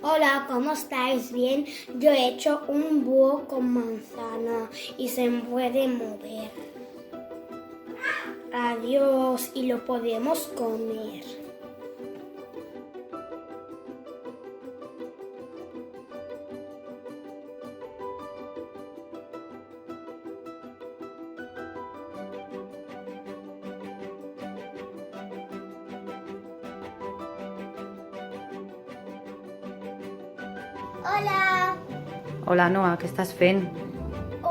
Hola, ¿cómo estáis? Bien, yo he hecho un búho con manzana y se puede mover. Adiós, y lo podemos comer. Hola, Hola, Noa, què estàs fent?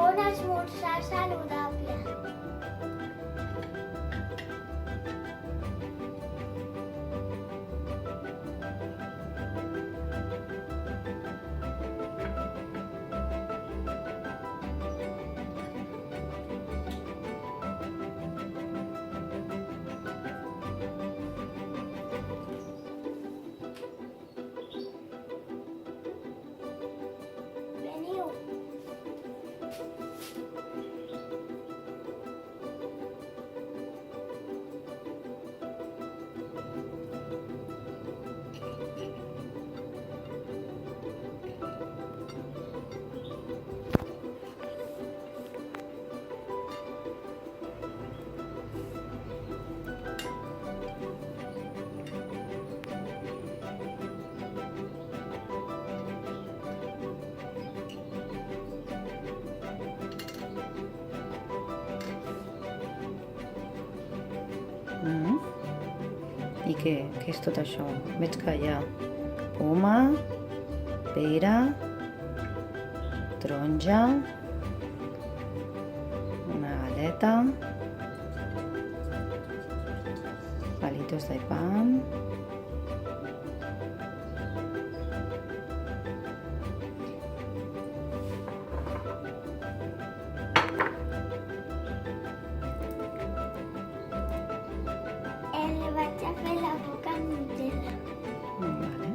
un esmorzar saludable. Veniu. I què és tot això? Veig que hi ha poma, pera, taronja, una galleta, palitos de pan, Le vaig a fer la boca amb Nutella. vale.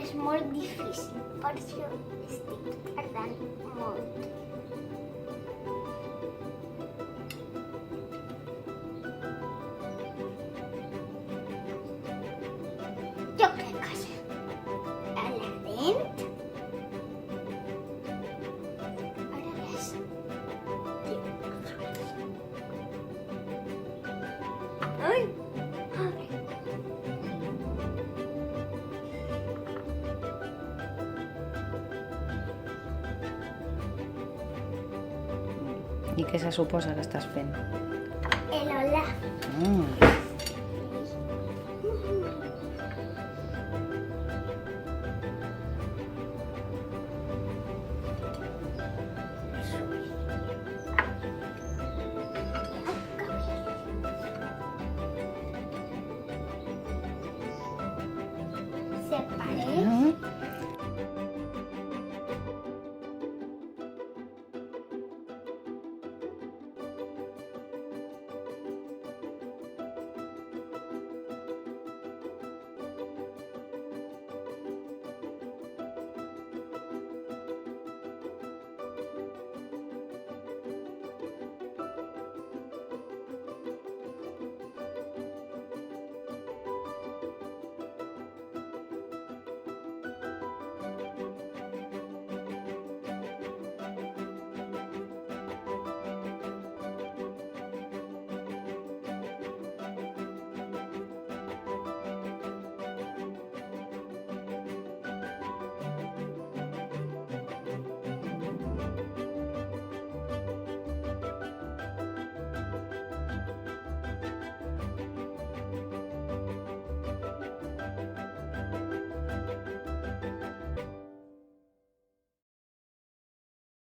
És molt difícil, per això estic tardant molt. Jo crec que sí. A la dent. Ara ves. Ai! Ai! I què se suposa que estàs fent? El hola. Separem.